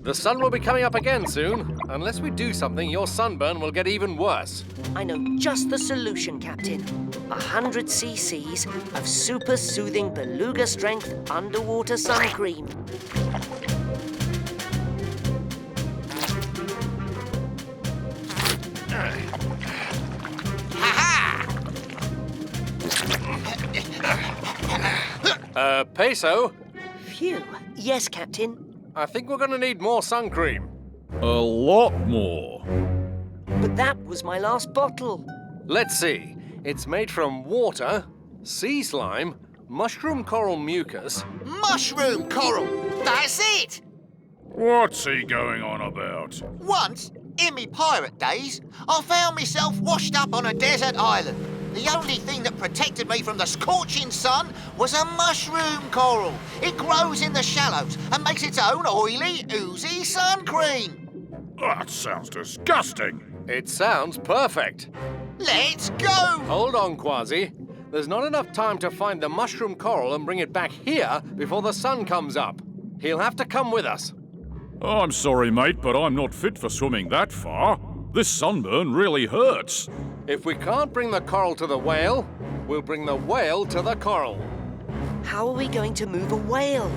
The sun will be coming up again soon. Unless we do something, your sunburn will get even worse. I know just the solution, Captain. 100 cc's of super soothing beluga strength underwater sun cream. Peso? Phew. Yes, Captain. I think we're going to need more sun cream. A lot more. But that was my last bottle. Let's see. It's made from water, sea slime, mushroom coral mucus. Mushroom coral! That's it! What's he going on about? Once, in me pirate days, I found myself washed up on a desert island. The only thing that protected me from the scorching sun was a mushroom coral. It grows in the shallows and makes its own oily, oozy sun cream. That sounds disgusting. It sounds perfect. Let's go! Hold on, Kwazii. There's not enough time to find the mushroom coral and bring it back here before the sun comes up. He'll have to come with us. I'm sorry, mate, but I'm not fit for swimming that far. This sunburn really hurts. If we can't bring the coral to the whale, we'll bring the whale to the coral. How are we going to move a whale?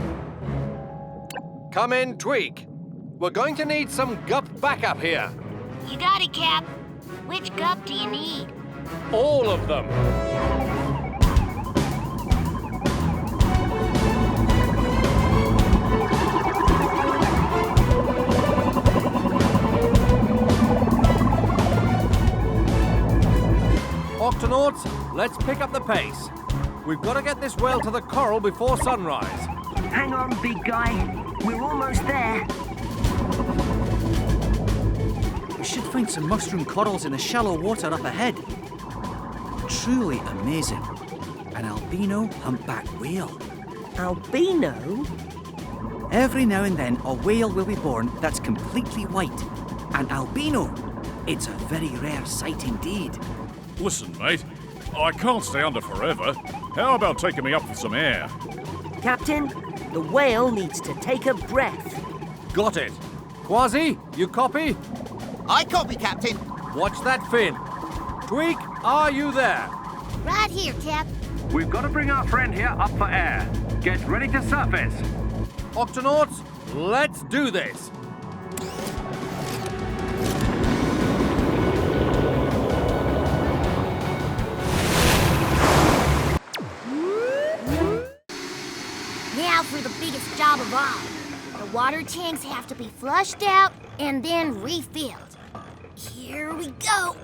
Come in, Tweak. We're going to need some gup backup here. You got it, Cap. Which gup do you need? All of them. Octonauts, let's pick up the pace. We've got to get this whale to the coral before sunrise. Hang on, big guy. We're almost there. We should find some mushroom corals in the shallow water up ahead. Truly amazing. An albino humpback whale. Albino? Every now and then a whale will be born that's completely white. An albino. It's a very rare sight indeed. Listen, mate, I can't stay under forever. How about taking me up for some air? Captain, the whale needs to take a breath. Got it. Kwazii, you copy? I copy, Captain. Watch that fin. Tweak, are you there? Right here, Cap. We've got to bring our friend here up for air. Get ready to surface. Octonauts, let's do this. Now for the biggest job of all. The water tanks have to be flushed out and then refilled. Here we go.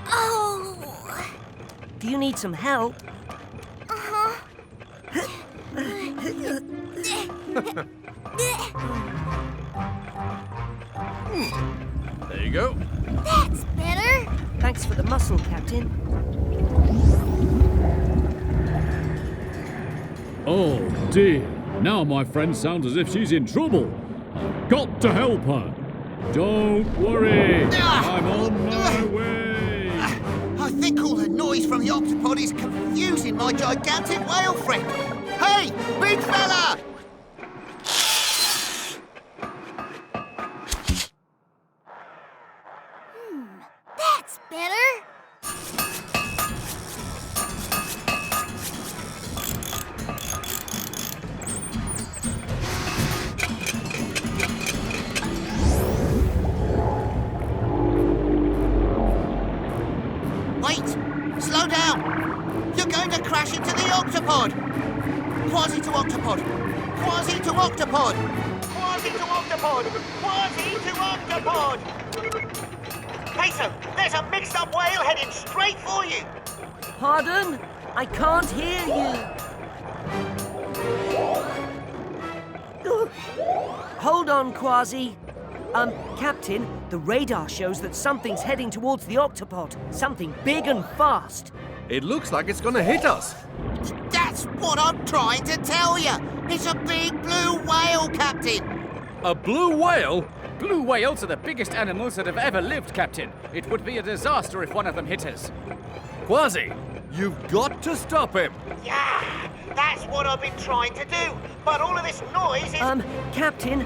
Oh. Do you need some help? Uh-huh. There you go. That's better. Thanks for the muscle, Captain. Oh dear, now my friend sounds as if she's in trouble. I've got to help her. Don't worry, I'm on my way. I think all the noise from the Octopod is confusing my gigantic whale friend. Hey, big fella! That's better. Wait! Slow down! You're going to crash into the Octopod! Kwazii to Octopod! Kwazii to Octopod! Kwazii to Octopod! Kwazii to Octopod! Peso, there's a mixed-up whale heading straight for you! Pardon? I can't hear you. Hold on, Kwazii. Captain, the radar shows that something's heading towards the Octopod. Something big and fast. It looks like it's going to hit us. That's what I'm trying to tell you! It's a big blue whale, Captain! A blue whale? Blue whales are the biggest animals that have ever lived, Captain. It would be a disaster if one of them hit us. Kwazii, you've got to stop him. Yeah! That's what I've been trying to do. But all of this noise is... Captain,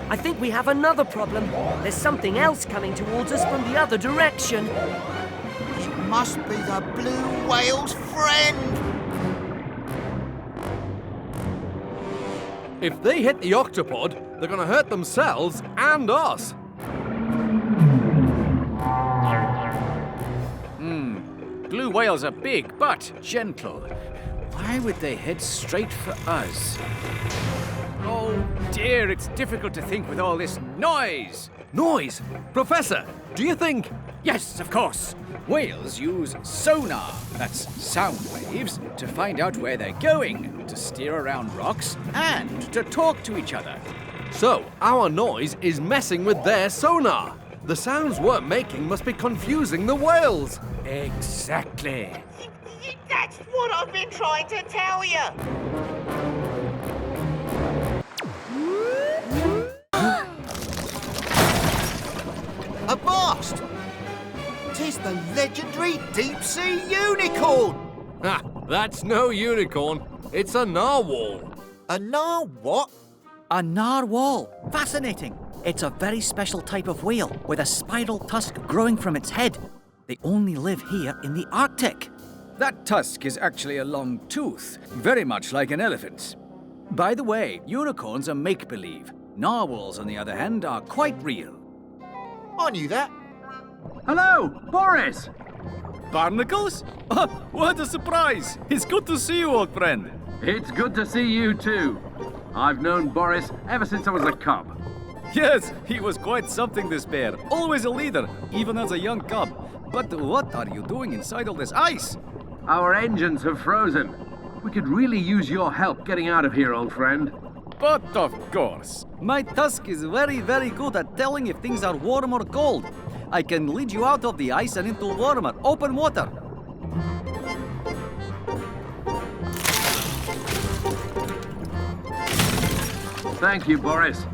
I think we have another problem. There's something else coming towards us from the other direction. It must be the blue whale's friend. If they hit the Octopod, they're gonna hurt themselves and us. Blue whales are big, but gentle. Why would they head straight for us? Oh dear, it's difficult to think with all this noise. Noise! Professor, do you think... Yes, of course. Whales use sonar, that's sound waves, to find out where they're going, to steer around rocks, and to talk to each other. So, our noise is messing with their sonar. The sounds we're making must be confusing the whales. Exactly. That's what I've been trying to tell you. A blast! 'Tis the legendary deep-sea unicorn! Ha! That's no unicorn. It's a narwhal. A what? A narwhal. Fascinating. It's a very special type of whale with a spiral tusk growing from its head. They only live here in the Arctic. That tusk is actually a long tooth, very much like an elephant's. By the way, unicorns are make-believe. Narwhals, on the other hand, are quite real. I knew that. Hello, Boris! Barnacles? What a surprise! It's good to see you, old friend. It's good to see you too. I've known Boris ever since I was a cub. Yes, he was quite something, this bear. Always a leader, even as a young cub. But what are you doing inside all this ice? Our engines have frozen. We could really use your help getting out of here, old friend. But of course. My tusk is very, very good at telling if things are warm or cold. I can lead you out of the ice and into warmer, open water. Thank you, Boris.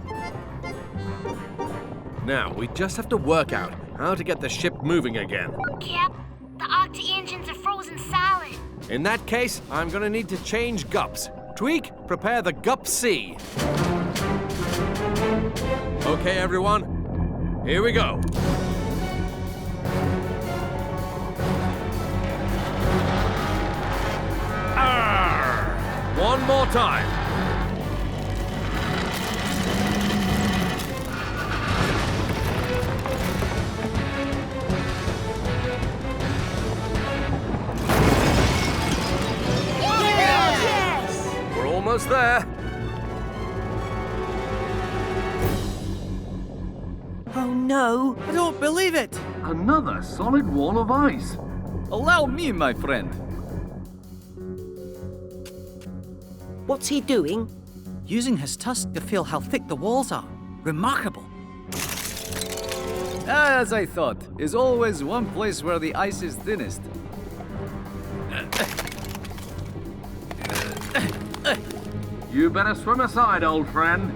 Now, we just have to work out how to get the ship moving again. Cap, the Octa engines are frozen solid. In that case, I'm gonna need to change gups. Tweak, prepare the gup C. Okay, everyone, here we go. Arr! One more time. We're almost there. Oh no! I don't believe it. Another solid wall of ice. Allow me, my friend. What's he doing? Using his tusk to feel how thick the walls are. Remarkable. As I thought, is always one place where the ice is thinnest. You better swim aside, old friend.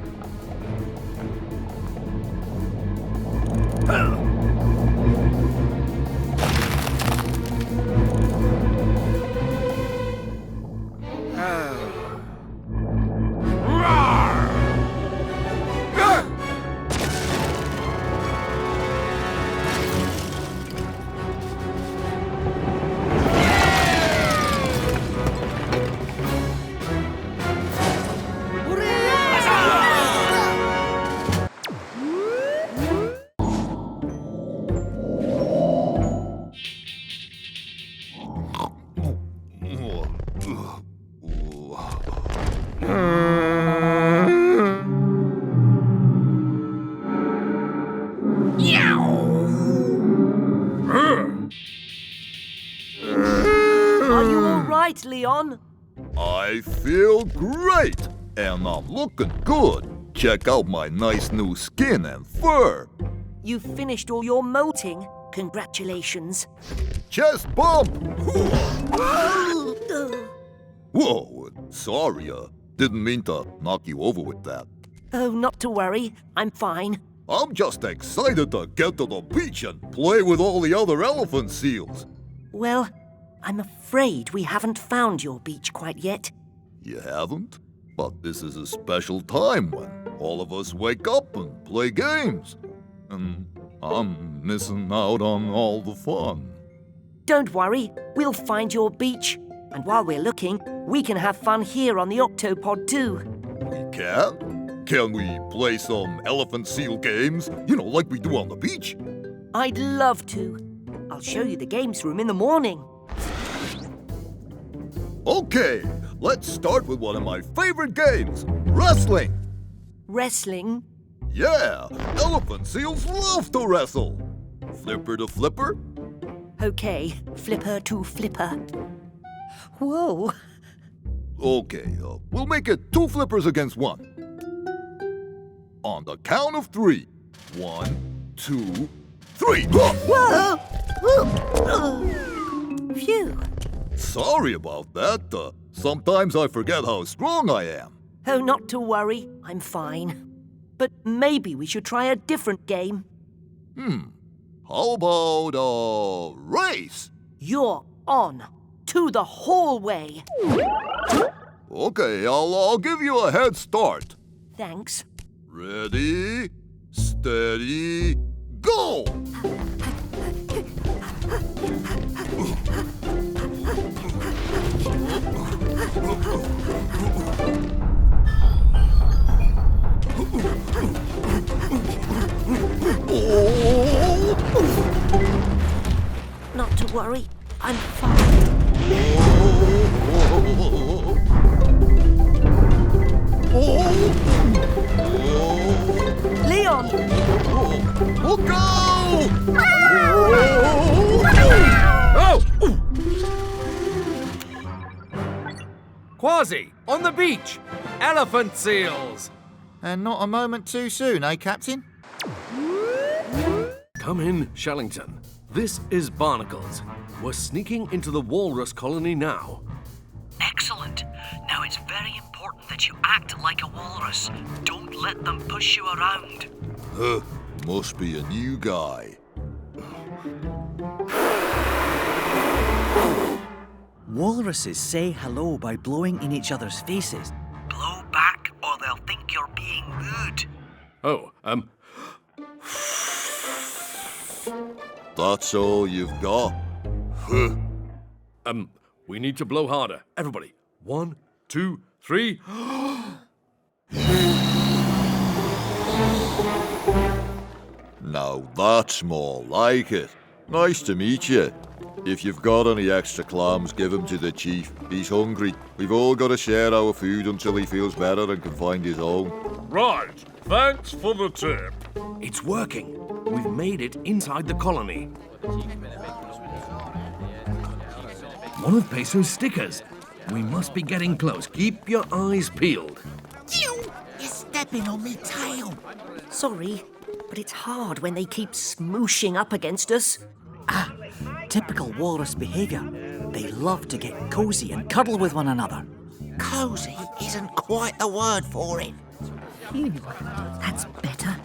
Are you all right, Leon? I feel great, and I'm looking good. Check out my nice new skin and fur. You've finished all your molting. Congratulations. Chest bump! Whoa, sorry, didn't mean to knock you over with that. Oh, not to worry. I'm fine. I'm just excited to get to the beach and play with all the other elephant seals. Well, I'm afraid we haven't found your beach quite yet. You haven't? But this is a special time when all of us wake up and play games. And I'm missing out on all the fun. Don't worry, we'll find your beach. And while we're looking, we can have fun here on the Octopod too. We can? Can we play some elephant seal games? You know, like we do on the beach? I'd love to. I'll show you the games room in the morning. Okay, let's start with one of my favorite games, wrestling. Wrestling? Yeah, elephant seals love to wrestle. Flipper to flipper. Okay, flipper to flipper. Whoa. Okay, we'll make it 2 flippers against 1. On the count of 3. 1, 2, 3. Whoa! Phew. Sorry about that. Sometimes I forget how strong I am. Oh, not to worry. I'm fine. But maybe we should try a different game. How about a race? You're on. To the hallway. Okay, I'll give you a head start. Thanks. Ready, steady, go! Not to worry. I'm fine. Leon! We'll go! Oh! Kwazii, on the beach! Elephant seals! And not a moment too soon, eh, Captain? Come in, Shellington. This is Barnacles. We're sneaking into the Walrus colony now. Excellent. Now it's very important that you act like a walrus. Don't let them push you around. Must be a new guy. Walruses say hello by blowing in each other's faces. Blow back or they'll think you're being rude. Oh, That's all you've got? we need to blow harder. Everybody. 1, 2, 3. Now that's more like it. Nice to meet you. If you've got any extra clams, give them to the chief. He's hungry. We've all got to share our food until he feels better and can find his own. Right, thanks for the tip. It's working. We've made it inside the colony. One of Peso's stickers. We must be getting close. Keep your eyes peeled. You're stepping on me tail. Sorry, but it's hard when they keep smooshing up against us. Typical walrus behaviour. They love to get cosy and cuddle with one another. Cosy isn't quite the word for it. Phew, that's better.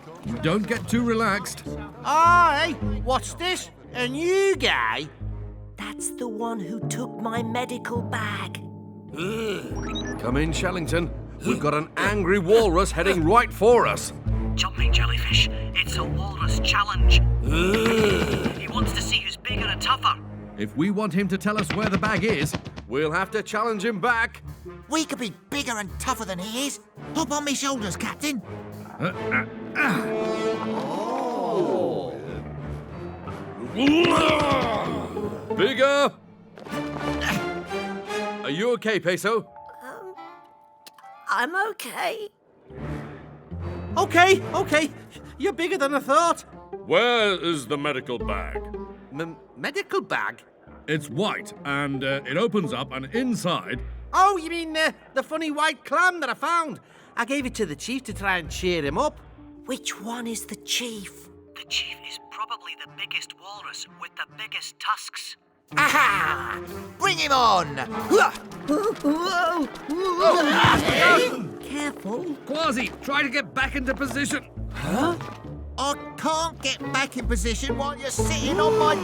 Don't get too relaxed. Hey, what's this? A new guy? That's the one who took my medical bag. Come in, Shellington. We've got an angry walrus heading right for us. Jumping jellyfish, it's a walrus challenge. He wants to see who's bigger and tougher. If we want him to tell us where the bag is, we'll have to challenge him back. We could be bigger and tougher than he is. Hop on me shoulders, Captain. Bigger! Are you okay, Peso? I'm okay. Okay. You're bigger than I thought. Where is the medical bag? Medical bag? It's white, and it opens up, and inside... Oh, you mean the funny white clam that I found? I gave it to the chief to try and cheer him up. Which one is the chief? The chief is probably the biggest walrus with the biggest tusks. Aha! Bring him on! Careful. Kwazii, try to get back into position. I can't get back in position while you're sitting on my...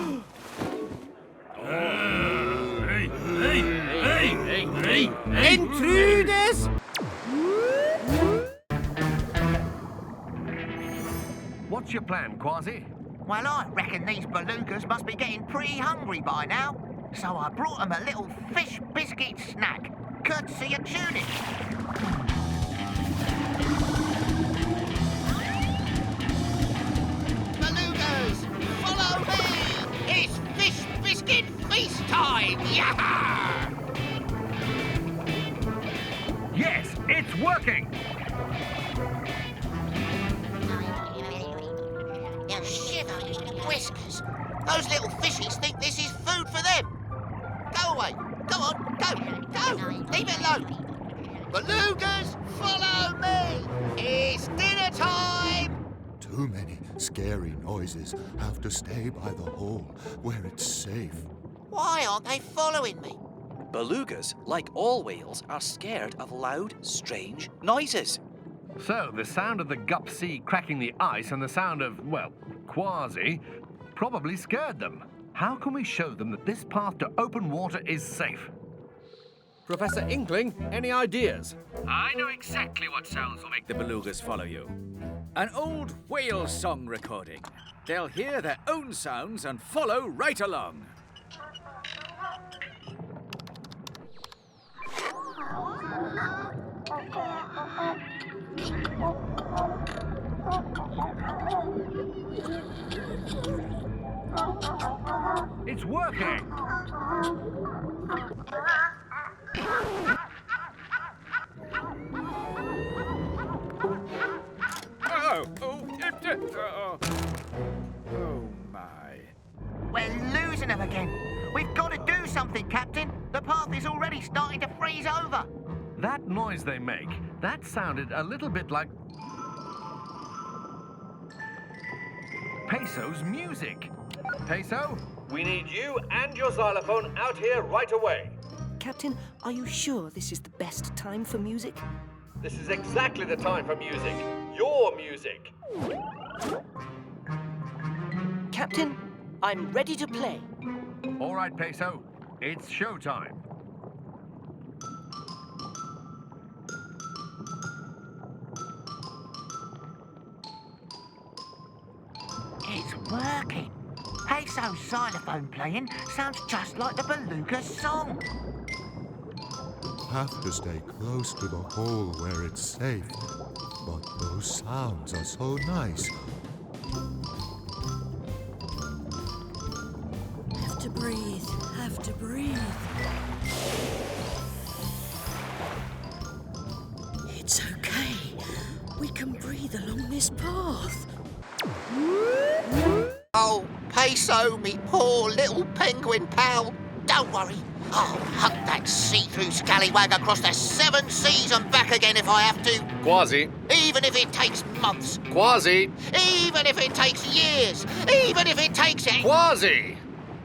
Hey! Intruders! What's your plan, Kwazii? Well, I reckon these belugas must be getting pretty hungry by now. So I brought them a little fish biscuit snack, courtesy of Tunic. Belugas, follow me! It's fish biscuit feast time! Yeah! Yes, it's working! Now shiver whiskers. Those little fishies think this is food for them. Go away. Go on. Go. Leave it alone. Belugas, follow me. It's dinner time. Too many scary noises. Have to stay by the hole where it's safe. Why aren't they following me? Belugas, like all whales, are scared of loud, strange noises. So, the sound of the gup sea cracking the ice and the sound of, well, Kwazii probably scared them. How can we show them that this path to open water is safe? Professor Inkling, any ideas? I know exactly what sounds will make the belugas follow you. An old whale song recording. They'll hear their own sounds and follow right along. It's working! Oh my. We're losing them again. We've got to do something, Captain. The path is already starting to freeze over. That noise they make, that sounded a little bit like Peso's music. Peso, we need you and your xylophone out here right away. Captain, are you sure this is the best time for music? This is exactly the time for music. Your music. Captain, I'm ready to play. All right, Peso. It's showtime. It's working. Peso's xylophone playing sounds just like the beluga's song. Have to stay close to the hole where it's safe. But those sounds are so nice. Have to breathe. Have to breathe. It's okay. We can breathe along this path. Oh, Peso, me poor little penguin pal. Don't worry. I'll hunt that see-through scallywag across the 7 seas and back again if I have to. Kwazii. Even if it takes months. Kwazii. Even if it takes years. Even if it takes it. Kwazii!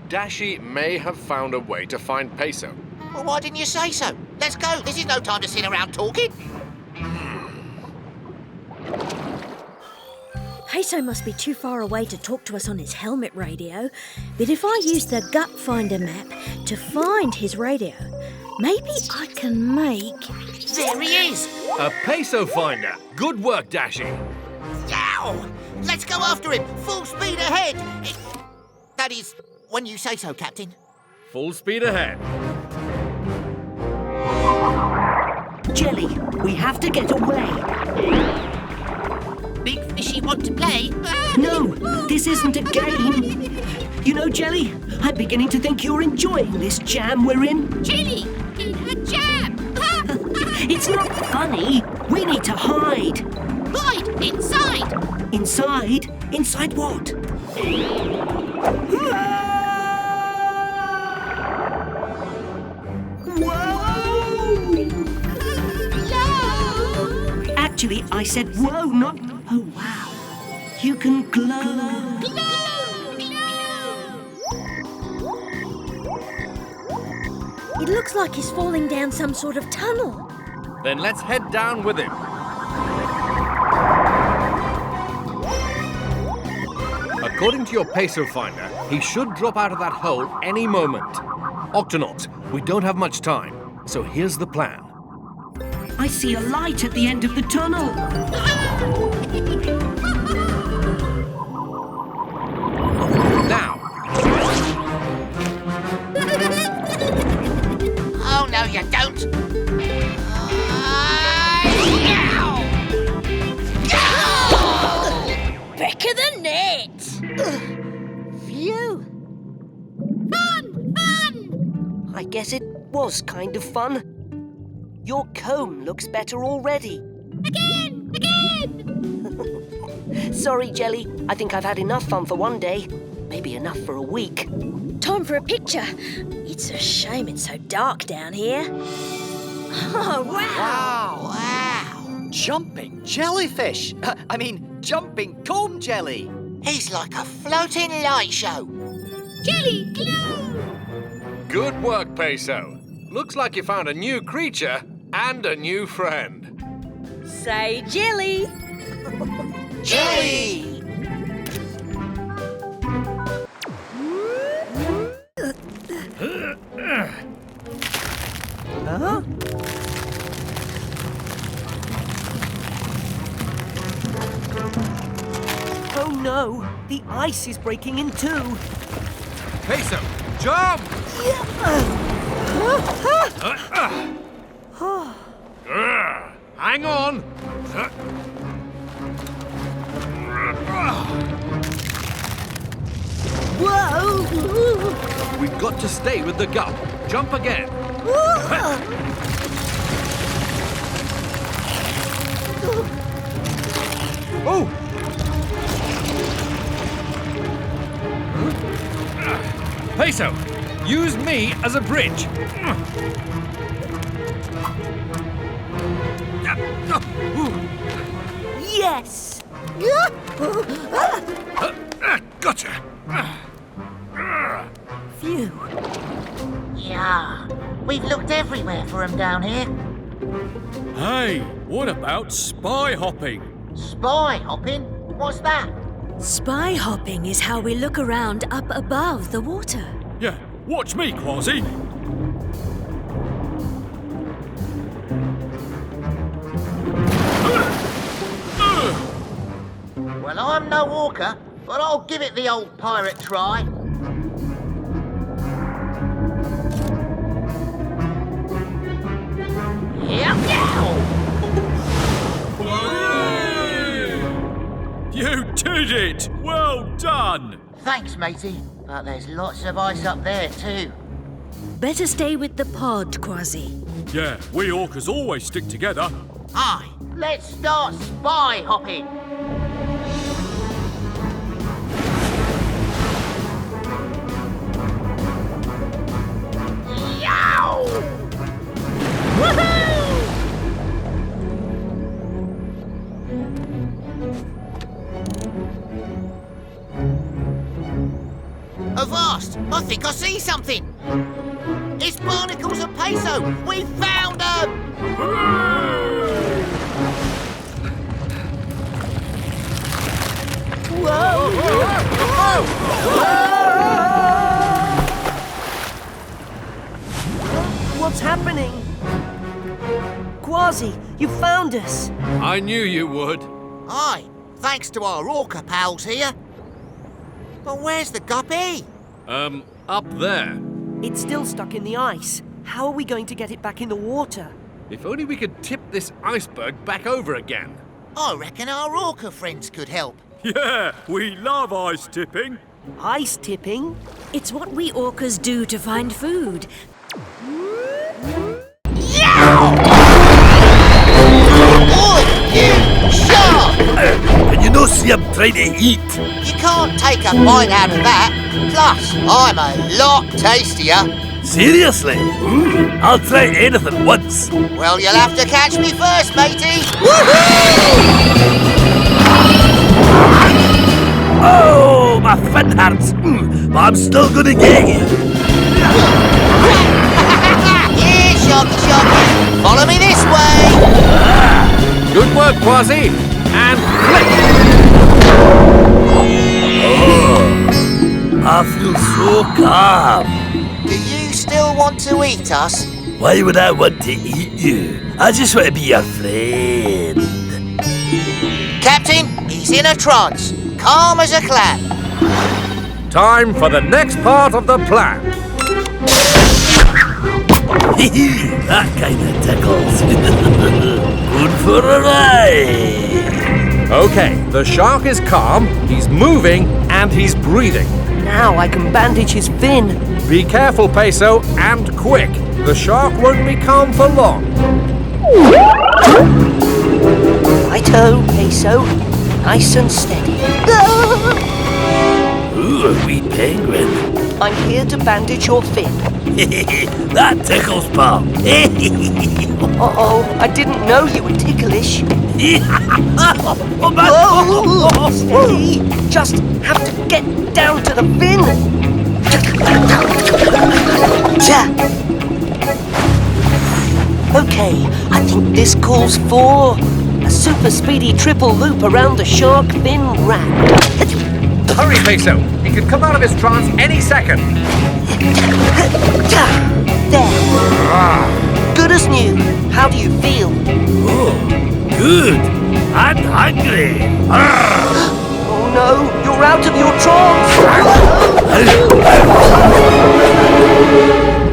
Dashi may have found a way to find Peso. Well, why didn't you say so? Let's go. This is no time to sit around talking. Peso must be too far away to talk to us on his helmet radio. But if I use the gut finder map to find his radio, maybe I can make... There he is! A Peso finder. Good work, Dashi. Yow! Let's go after him. Full speed ahead. That is, when you say so, Captain. Full speed ahead. Jelly, we have to get away. Big fishy want to play? No, this isn't a game. You know, Jelly, I'm beginning to think you're enjoying this jam we're in. Jelly, in a jam! It's not funny. We need to hide. Hide inside! Inside? Inside what? Whoa! Actually, I said whoa, not... Oh, wow. You can glow. It looks like he's falling down some sort of tunnel. Then let's head down with him. According to your Peso finder, he should drop out of that hole any moment. Octonauts, we don't have much time. So here's the plan. I see a light at the end of the tunnel. Now, Oh, no, you don't. Back of the net! Phew. Fun! I guess it was kind of fun. Your comb looks better already. Again! Sorry, Jelly. I think I've had enough fun for one day. Maybe enough for a week. Time for a picture. It's a shame it's so dark down here. Oh, wow! Wow. Jumping jellyfish! Jumping comb jelly! He's like a floating light show. Jelly glue! good work, Peso. Looks like you found a new creature and a new friend. Say jelly! Jelly! Huh? Oh no, the ice is breaking in two. Peso, jump! Hang on! Whoa! We've got to stay with the gup. Jump again. Oh! Peso, use me as a bridge. Yes! Gotcha. Phew. Yeah, we've looked everywhere for him down here. Hey, what about spy hopping? Spy hopping? What's that? Spy hopping is how we look around up above the water. Yeah, watch me, Kwazii. Well, I'm no Orca, but I'll give it the old pirate try. You did it! Well done! Thanks, matey. But there's lots of ice up there, too. Better stay with the pod, Kwazii. Yeah, we orcas always stick together. Aye, let's start spy hopping. Yow! Woohoo! Avast! I think I see something! It's Barnacles and Peso! We found them! What's happening? Kwazii, you found us! I knew you would. Aye, thanks to our Orca pals here. But where's the guppy? Up there. It's still stuck in the ice. How are we going to get it back in the water? If only we could tip this iceberg back over again. I reckon our Orca friends could help. Yeah, we love ice tipping. Ice tipping? It's what we orcas do to find food. Oi, you shark! Can you not see I'm trying to eat? You can't take a bite out of that. Plus, I'm a lot tastier. Seriously? I'll try anything once. Well, you'll have to catch me first, matey. Oh, my fin hurts. But I'm still gonna get you. Here, Sharky Sharky. Follow me this way. Good work, Kwazii. And flick! Oh, I feel so calm. Do you still want to eat us? Why would I want to eat you? I just want to be your friend. Captain, he's in a trance. Calm as a clam. Time for the next part of the plan. That kind of tickles. Good for a ride. Okay, the shark is calm, he's moving, and he's breathing. Now I can bandage his fin. Be careful, Peso, and quick. The shark won't be calm for long. Righto, Peso. Nice and steady. Ooh, a wee penguin. I'm here to bandage your fin. That tickles, pal. Uh-oh, I didn't know you were ticklish. Oh, man. Whoa, steady. Just have to get down to the fin. Okay, I think this calls for a super speedy triple loop around the shark fin wrap. Hurry, Peso. He could come out of his trance any second. There. Good as new. How do you feel? Oh, good. I'm hungry. Oh no, you're out of your trance.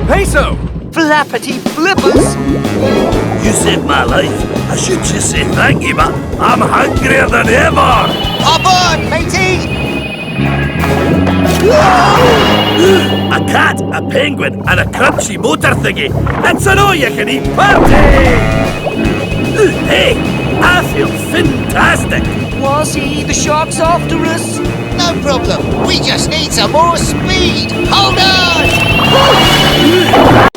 Peso! Flappity flippers! You saved my life. I should just say thank you, but I'm hungrier than ever. Hop on, matey! A cat, a penguin, and a crunchy motor thingy. It's an all-you-can-eat party! Hey, I feel fantastic. Kwazii, the shark's after us. No problem. We just need some more speed. Hold on!